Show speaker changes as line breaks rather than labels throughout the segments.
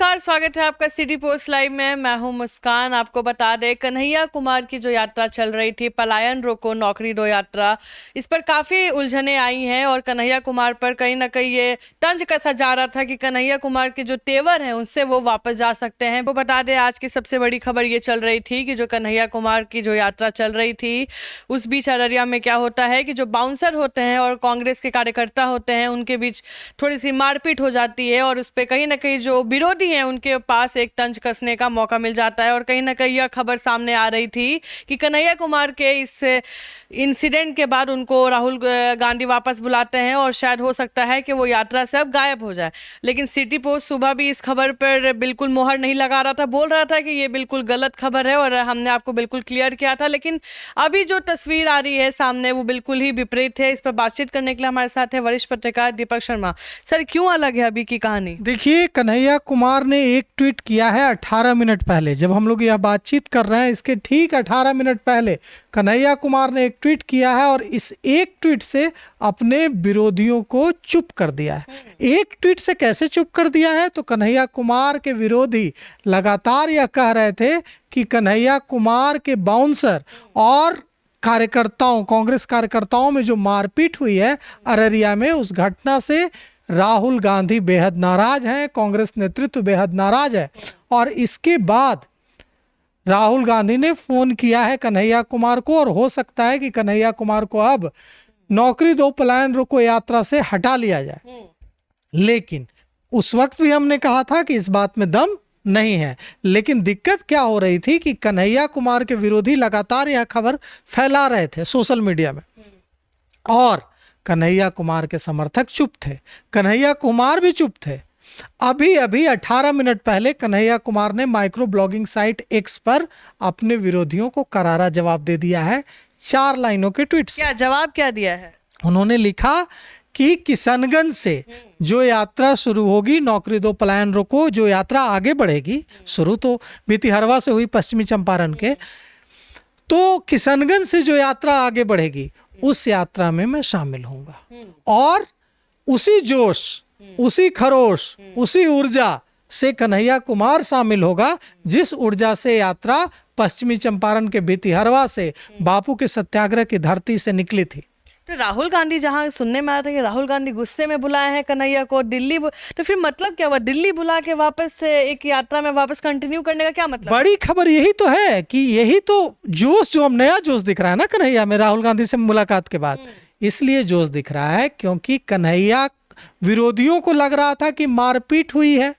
नमस्कार, स्वागत है आपका सिटी पोस्ट लाइव में। मैं हूं मुस्कान। आपको बता दें, कन्हैया कुमार की जो यात्रा चल रही थी, पलायन रोको नौकरी दो यात्रा, इस पर काफ़ी उलझनें आई हैं और कन्हैया कुमार पर कहीं ना कहीं ये तंज कसा जा रहा था कि कन्हैया कुमार के जो तेवर हैं उनसे वो वापस जा सकते हैं। वो बता दें, आज की सबसे बड़ी खबर ये चल रही थी कि जो कन्हैया कुमार की जो यात्रा चल रही थी, उस बीच अररिया में क्या होता है कि जो बाउंसर होते हैं और कांग्रेस के कार्यकर्ता होते हैं, उनके बीच थोड़ी सी मारपीट हो जाती है और उस पर कहीं ना कहीं जो विरोधी हैं उनके पास एक तंज कसने का मौका मिल जाता है। और कहीं ना कहीं यह खबर सामने आ रही थी कि कन्हैया कुमार के इस इंसिडेंट के बाद उनको राहुल गांधी वापस बुलाते हैं और शायद हो सकता है कि वो यात्रा से अब गायब हो जाए। लेकिन सिटी पोस्ट सुबह भी इस खबर पर बिल्कुल मोहर नहीं लगा रहा था, बोल रहा था कि ये बिल्कुल गलत खबर है और हमने आपको बिल्कुल क्लियर किया था। लेकिन अभी जो तस्वीर आ रही है सामने वो बिल्कुल ही विपरीत है। इस पर बातचीत करने के लिए हमारे साथ है वरिष्ठ पत्रकार दीपक शर्मा। सर, क्यों अलग है अभी की कहानी?
देखिए, कन्हैया कुमार ने एक ट्वीट किया है 18 मिनट पहले। जब हम लोग यह बातचीत कर रहे हैं, इसके ठीक 18 मिनट पहले कन्हैया कुमार ने एक ट्वीट किया है और इस एक ट्वीट से अपने विरोधियों को चुप कर दिया है। एक ट्वीट से कैसे चुप कर दिया है? तो कन्हैया कुमार के विरोधी लगातार यह कह रहे थे कि कन्हैया कुमार के बाउंसर और कार्यकर्ताओं, कांग्रेस कार्यकर्ताओं में जो मारपीट हुई है अररिया में, उस घटना से राहुल गांधी बेहद नाराज हैं, कांग्रेस नेतृत्व बेहद नाराज है। और इसके बाद राहुल गांधी ने फोन किया है कन्हैया कुमार को और हो सकता है कि कन्हैया कुमार को अब नौकरी दो पलायन रोको यात्रा से हटा लिया जाए। लेकिन उस वक्त भी हमने कहा था कि इस बात में दम नहीं है। लेकिन दिक्कत क्या हो रही थी कि कन्हैया कुमार के विरोधी लगातार यह खबर फैला रहे थे सोशल मीडिया में और कन्हैया कुमार के समर्थक चुप थे, कन्हैया कुमार भी चुप थे। अभी 18 मिनट पहले कन्हैया कुमार ने माइक्रो ब्लॉगिंग साइट एक्स पर अपने विरोधियों को करारा जवाब दे दिया है 4 लाइनों के ट्वीट से।
क्या जवाब क्या दिया है?
उन्होंने लिखा कि किशनगंज से जो यात्रा शुरू होगी, नौकरी दो पलायन रोको, जो यात्रा आगे बढ़ेगी, शुरू तो भितिहरवा से हुई पश्चिमी चंपारण के, तो किशनगंज से जो यात्रा आगे बढ़ेगी उस यात्रा में मैं शामिल होऊंगा और उसी जोश, उसी खरोश, उसी ऊर्जा से कन्हैया कुमार शामिल होगा जिस ऊर्जा से यात्रा पश्चिमी चंपारण के भितिहरवा से बापू के सत्याग्रह की धरती से निकली थी।
तो राहुल गांधी, जहां सुनने में आया था कि राहुल गांधी गुस्से में बुलाए हैं कन्हैया को दिल्ली, तो फिर मतलब क्या हुआ? दिल्ली बुला के वापस से एक यात्रा में वापस कंटिन्यू करने का क्या मतलब?
बड़ी खबर यही तो है कि यही तो जोश, जो हम नया जोश दिख रहा है ना कन्हैया में राहुल गांधी से मुलाकात के बाद, इसलिए जोश दिख रहा है क्योंकि कन्हैया विरोधियों को लग रहा था कि मारपीट हुई है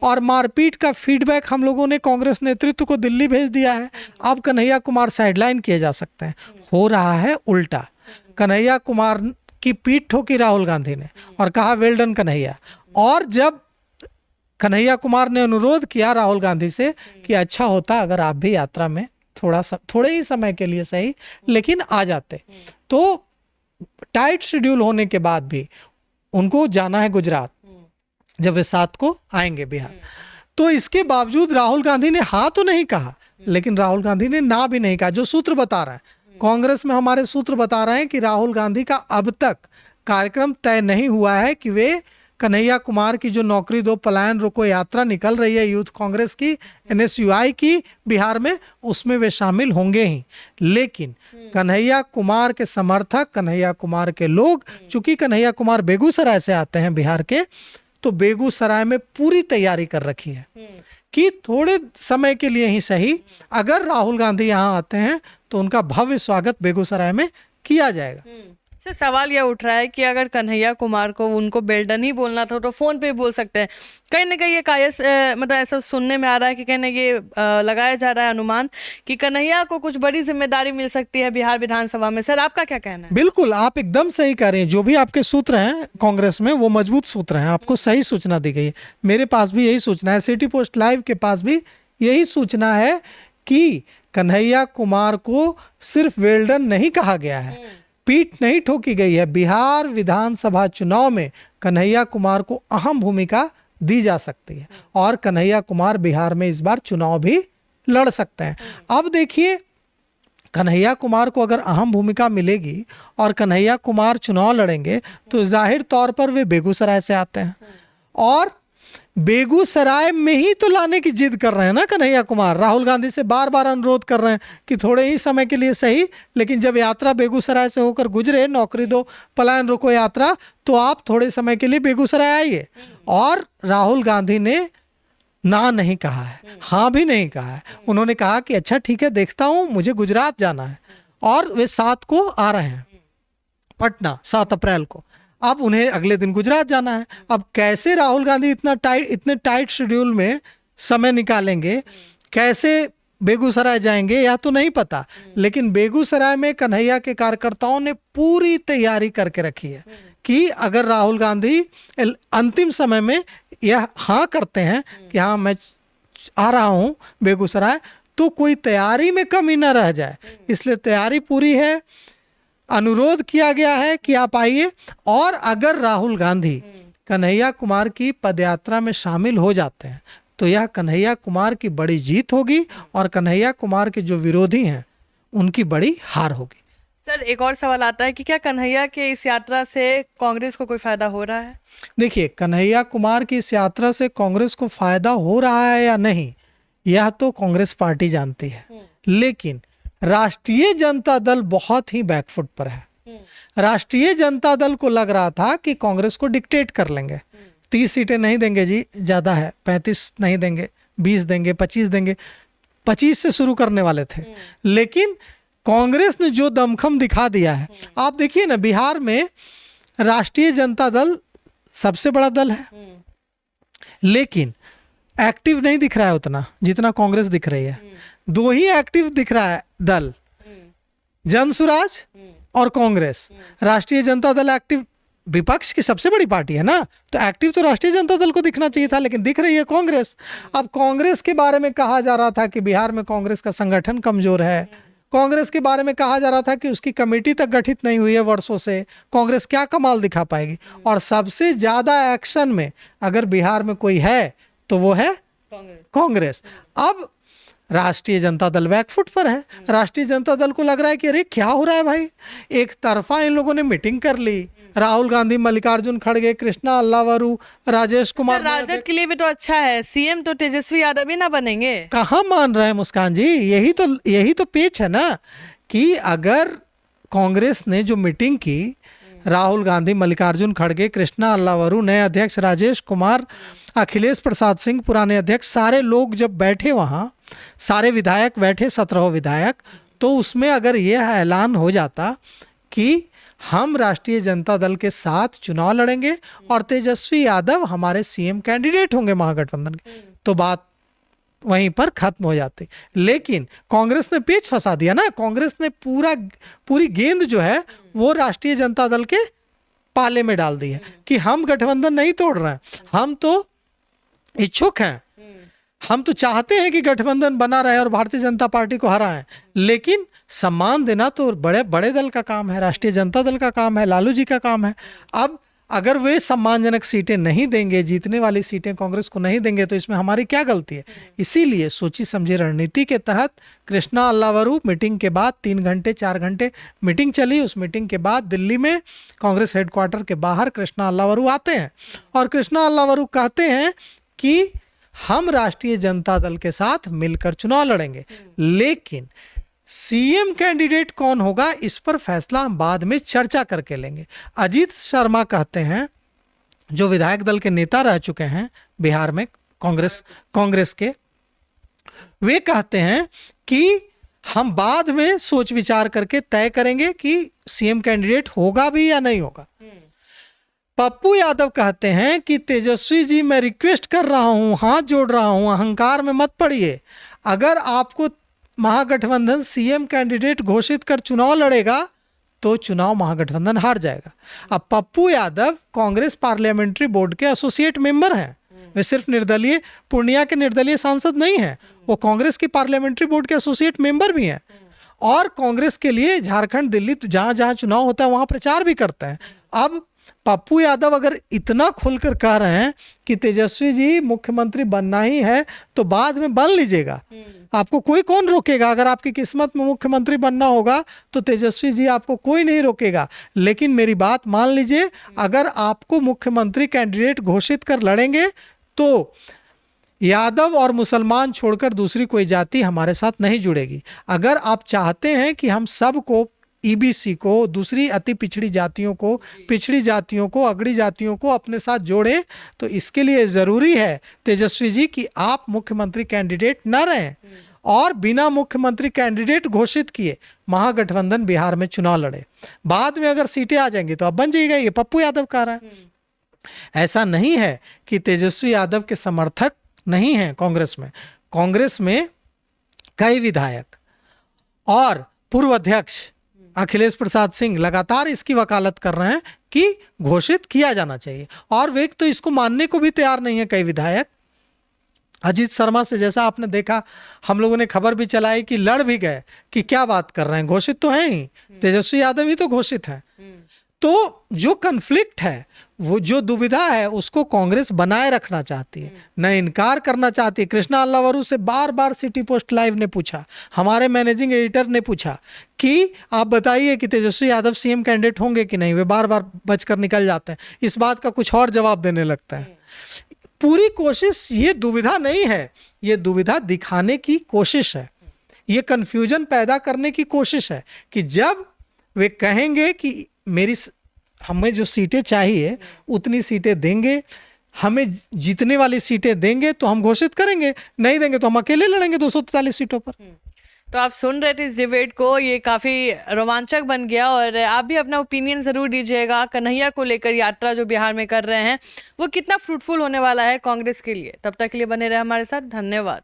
और मारपीट का फीडबैक हम लोगों ने कांग्रेस नेतृत्व को दिल्ली भेज दिया है। अब कन्हैया कुमार साइडलाइन किए जा सकते हैं। हो रहा है उल्टा। कन्हैया कुमार की पीठ ठोकी राहुल गांधी ने और कहा वेल डन कन्हैया। और जब कन्हैया कुमार ने अनुरोध किया राहुल गांधी से कि अच्छा होता अगर आप भी यात्रा में थोड़े ही समय के लिए सही लेकिन आ जाते, तो टाइट शेड्यूल होने के बाद भी उनको जाना है गुजरात, जब वे 7 को आएंगे बिहार, तो इसके बावजूद राहुल गांधी ने हाँ तो नहीं कहा, लेकिन राहुल गांधी ने ना भी नहीं कहा। जो सूत्र बता रहे हैं कांग्रेस में, हमारे सूत्र बता रहे हैं कि राहुल गांधी का अब तक कार्यक्रम तय नहीं हुआ है कि वे कन्हैया कुमार की जो नौकरी दो पलायन रोको यात्रा निकल रही है यूथ कांग्रेस की, NSUI की बिहार में, उसमें वे शामिल होंगे ही। लेकिन कन्हैया कुमार के समर्थक, कन्हैया कुमार के लोग, चूंकि कन्हैया कुमार बेगूसराय से आते हैं बिहार के, तो बेगूसराय में पूरी तैयारी कर रखी है कि थोड़े समय के लिए ही सही अगर राहुल गांधी यहाँ आते हैं तो उनका भव्य स्वागत बेगूसराय में किया जाएगा।
सर, सवाल यह उठ रहा है कि अगर कन्हैया कुमार को उनको बेल्डन ही बोलना था तो फोन पे बोल सकते हैं। कहीं ना कहीं ये मतलब ऐसा सुनने में आ रहा है कि कहने ये लगाया जा रहा है अनुमान कि कन्हैया को कुछ बड़ी जिम्मेदारी मिल सकती है बिहार विधानसभा में। सर, आपका क्या कहना है?
बिल्कुल, आप एकदम सही कह रहे हैं। जो भी आपके सूत्र हैं कांग्रेस में वो मजबूत सूत्र हैं, आपको सही सूचना दी गई है। मेरे पास भी यही सूचना है, सिटी पोस्ट लाइव के पास भी यही सूचना है कि कन्हैया कुमार को सिर्फ वेल्डन नहीं कहा गया है, पीठ नहीं ठोकी गई है। बिहार विधानसभा चुनाव में कन्हैया कुमार को अहम भूमिका दी जा सकती है और कन्हैया कुमार बिहार में इस बार चुनाव भी लड़ सकते हैं। अब देखिए, कन्हैया कुमार को अगर अहम भूमिका मिलेगी और कन्हैया कुमार चुनाव लड़ेंगे तो जाहिर तौर पर वे बेगूसराय से आते हैं और बेगूसराय में ही तो लाने की जिद कर रहे हैं ना कन्हैया कुमार। राहुल गांधी से बार बार अनुरोध कर रहे हैं कि थोड़े ही समय के लिए सही, लेकिन जब यात्रा बेगूसराय से होकर गुजरे, नौकरी दो पलायन रोको यात्रा, तो आप थोड़े समय के लिए बेगूसराय आइए। और राहुल गांधी ने ना नहीं कहा है, हाँ भी नहीं कहा है। उन्होंने कहा कि अच्छा ठीक है, देखता हूँ, मुझे गुजरात जाना है। और वे 7 को आ रहे हैं पटना, 7 अप्रैल को। अब उन्हें अगले दिन गुजरात जाना है। अब कैसे राहुल गांधी इतने टाइट शेड्यूल में समय निकालेंगे, कैसे बेगूसराय जाएंगे, यह तो नहीं पता। लेकिन बेगूसराय में कन्हैया के कार्यकर्ताओं ने पूरी तैयारी करके रखी है कि अगर राहुल गांधी अंतिम समय में यह हाँ करते हैं कि हाँ मैं आ रहा हूँ बेगूसराय, तो कोई तैयारी में कमी न रह जाए। इसलिए तैयारी पूरी है, अनुरोध किया गया है कि आप आइए। और अगर राहुल गांधी कन्हैया कुमार की पदयात्रा में शामिल हो जाते हैं तो यह कन्हैया कुमार की बड़ी जीत होगी और कन्हैया कुमार के जो विरोधी हैं उनकी बड़ी हार होगी।
सर, एक और सवाल आता है कि क्या कन्हैया के इस यात्रा से कांग्रेस को कोई फायदा हो रहा है?
देखिए, कन्हैया कुमार की इस यात्रा से कांग्रेस को फायदा हो रहा है या नहीं, यह तो कांग्रेस पार्टी जानती है। लेकिन राष्ट्रीय जनता दल बहुत ही बैकफुट पर है। राष्ट्रीय जनता दल को लग रहा था कि कांग्रेस को डिक्टेट कर लेंगे, 30 सीटें नहीं देंगे जी, ज़्यादा है, 35 नहीं देंगे, 20 देंगे, 25 देंगे, 25 से शुरू करने वाले थे। लेकिन कांग्रेस ने जो दमखम दिखा दिया है, आप देखिए ना, बिहार में राष्ट्रीय जनता दल सबसे बड़ा दल है, लेकिन एक्टिव नहीं दिख रहा है उतना जितना कांग्रेस दिख रही है। 2 ही एक्टिव दिख रहा है दल, जनसुराज और कांग्रेस। राष्ट्रीय जनता दल एक्टिव, विपक्ष की सबसे बड़ी पार्टी है ना, तो एक्टिव तो राष्ट्रीय जनता दल को दिखना चाहिए था, लेकिन दिख रही है कांग्रेस। अब कांग्रेस के बारे में कहा जा रहा था कि बिहार में कांग्रेस का संगठन कमजोर है। कांग्रेस के बारे में कहा जा रहा था कि उसकी कमेटी तक गठित नहीं हुई है वर्षों से, कांग्रेस क्या कमाल दिखा पाएगी। और सबसे ज्यादा एक्शन में अगर बिहार में कोई है तो वो है कांग्रेस। अब राष्ट्रीय जनता दल बैकफुट पर है। राष्ट्रीय जनता दल को लग रहा है कि अरे क्या हो रहा है भाई, एक तरफा इन लोगों ने मीटिंग कर ली, राहुल गांधी, मल्लिकार्जुन खड़गे, कृष्णा अल्लावरू, राजेश कुमार।
राजद के लिए भी तो अच्छा है, सीएम तो तेजस्वी यादव ही ना बनेंगे।
कहाँ मान रहे हैं मुस्कान जी, यही तो पेच है ना कि अगर कांग्रेस ने जो मीटिंग की, राहुल गांधी, मल्लिकार्जुन खड़गे, कृष्णा अल्लावरू, नए अध्यक्ष राजेश कुमार, अखिलेश प्रसाद सिंह पुराने अध्यक्ष, सारे लोग जब बैठे वहाँ, सारे विधायक बैठे, 17 विधायक, तो उसमें अगर यह ऐलान हो जाता कि हम राष्ट्रीय जनता दल के साथ चुनाव लड़ेंगे और तेजस्वी यादव हमारे सीएम कैंडिडेट होंगे महागठबंधन के, तो बात वहीं पर खत्म हो जाती। लेकिन कांग्रेस ने पेच फंसा दिया ना, कांग्रेस ने पूरी गेंद जो है वो राष्ट्रीय जनता दल के पाले में डाल दी है कि हम गठबंधन नहीं तोड़ रहे हैं, हम तो इच्छुक हैं, हम तो चाहते हैं कि गठबंधन बना रहे और भारतीय जनता पार्टी को हराएं। लेकिन सम्मान देना तो बड़े बड़े दल का काम है, राष्ट्रीय जनता दल का काम है, लालू जी का काम है। अब अगर वे सम्मानजनक सीटें नहीं देंगे, जीतने वाली सीटें कांग्रेस को नहीं देंगे, तो इसमें हमारी क्या गलती है। इसीलिए सोची समझी रणनीति के तहत कृष्णा अल्लावरू मीटिंग के बाद 3 घंटे 4 घंटे मीटिंग चली। उस मीटिंग के बाद दिल्ली में कांग्रेस हेडक्वार्टर के बाहर कृष्णा अल्लावरू आते हैं और कृष्णा अल्लावरू कहते हैं कि हम राष्ट्रीय जनता दल के साथ मिलकर चुनाव लड़ेंगे, लेकिन सीएम कैंडिडेट कौन होगा इस पर फैसला हम बाद में चर्चा करके लेंगे। अजीत शर्मा कहते हैं, जो विधायक दल के नेता रह चुके हैं बिहार में कांग्रेस के, वे कहते हैं कि हम बाद में सोच विचार करके तय करेंगे कि सीएम कैंडिडेट होगा भी या नहीं होगा। पप्पू यादव कहते हैं कि तेजस्वी जी, मैं रिक्वेस्ट कर रहा हूं, हाथ जोड़ रहा हूं, अहंकार में मत पड़िए। अगर आपको महागठबंधन सीएम कैंडिडेट घोषित कर चुनाव लड़ेगा तो चुनाव महागठबंधन हार जाएगा। अब पप्पू यादव कांग्रेस पार्लियामेंट्री बोर्ड के एसोसिएट मेंबर हैं, वे सिर्फ निर्दलीय, पूर्णिया के निर्दलीय सांसद नहीं हैं, वो कांग्रेस की पार्लियामेंट्री बोर्ड के एसोसिएट मेंबर भी हैं और कांग्रेस के लिए झारखंड, दिल्ली, तो जहां जहां चुनाव होता है वहां प्रचार भी करते हैं। अब पप्पू यादव अगर इतना खुलकर कह रहे हैं कि तेजस्वी जी मुख्यमंत्री बनना ही है तो बाद में बन लीजिएगा, आपको कोई कौन रोकेगा। अगर आपकी किस्मत में मुख्यमंत्री बनना होगा तो तेजस्वी जी आपको कोई नहीं रोकेगा। लेकिन मेरी बात मान लीजिए, अगर आपको मुख्यमंत्री कैंडिडेट घोषित कर लड़ेंगे तो यादव और मुसलमान छोड़कर दूसरी कोई जाति हमारे साथ नहीं जुड़ेगी। अगर आप चाहते हैं कि हम सबको, ईबीसी को, दूसरी अति पिछड़ी जातियों को, पिछड़ी जातियों को, अगड़ी जातियों को अपने साथ जोड़ें, तो इसके लिए ज़रूरी है तेजस्वी जी कि आप मुख्यमंत्री कैंडिडेट न रहें और बिना मुख्यमंत्री कैंडिडेट घोषित किए महागठबंधन बिहार में चुनाव लड़े। बाद में अगर सीटें आ जाएंगी तो अब बन जाएगा, ये पप्पू यादव कह रहा है। ऐसा नहीं है कि तेजस्वी यादव के समर्थक नहीं हैं कांग्रेस में। कांग्रेस में कई विधायक और पूर्व अध्यक्ष अखिलेश प्रसाद सिंह लगातार इसकी वकालत कर रहे हैं कि घोषित किया जाना चाहिए, और वे तो इसको मानने को भी तैयार नहीं है। कई विधायक, अजीत शर्मा से जैसा आपने देखा, हम लोगों ने खबर भी चलाई कि लड़ भी गए कि क्या बात कर रहे हैं, घोषित तो हैं ही, तेजस्वी यादव ही तो घोषित है। तो जो कन्फ्लिक्ट है, वो जो दुविधा है, उसको कांग्रेस बनाए रखना चाहती है, न इनकार करना चाहती है। कृष्णा अल्लावरू से बार बार सिटी पोस्ट लाइव ने पूछा, हमारे मैनेजिंग एडिटर ने पूछा कि आप बताइए कि तेजस्वी यादव सीएम कैंडिडेट होंगे कि नहीं। वे बार बार बचकर निकल जाते हैं, इस बात का कुछ और जवाब देने लगता है। पूरी कोशिश, ये दुविधा नहीं है, ये दुविधा दिखाने की कोशिश है, ये कन्फ्यूजन पैदा करने की कोशिश है कि जब वे कहेंगे कि हमें जो सीटें चाहिए उतनी सीटें देंगे, हमें जीतने वाली सीटें देंगे तो हम घोषित करेंगे, नहीं देंगे तो हम अकेले लड़ेंगे 243 सीटों पर।
तो आप सुन रहे थे इस डिबेट को, ये काफ़ी रोमांचक बन गया, और आप भी अपना ओपिनियन ज़रूर दीजिएगा। कन्हैया को लेकर यात्रा जो बिहार में कर रहे हैं वो कितना फ्रूटफुल होने वाला है कांग्रेस के लिए। तब तक के लिए बने रहे हमारे साथ। धन्यवाद।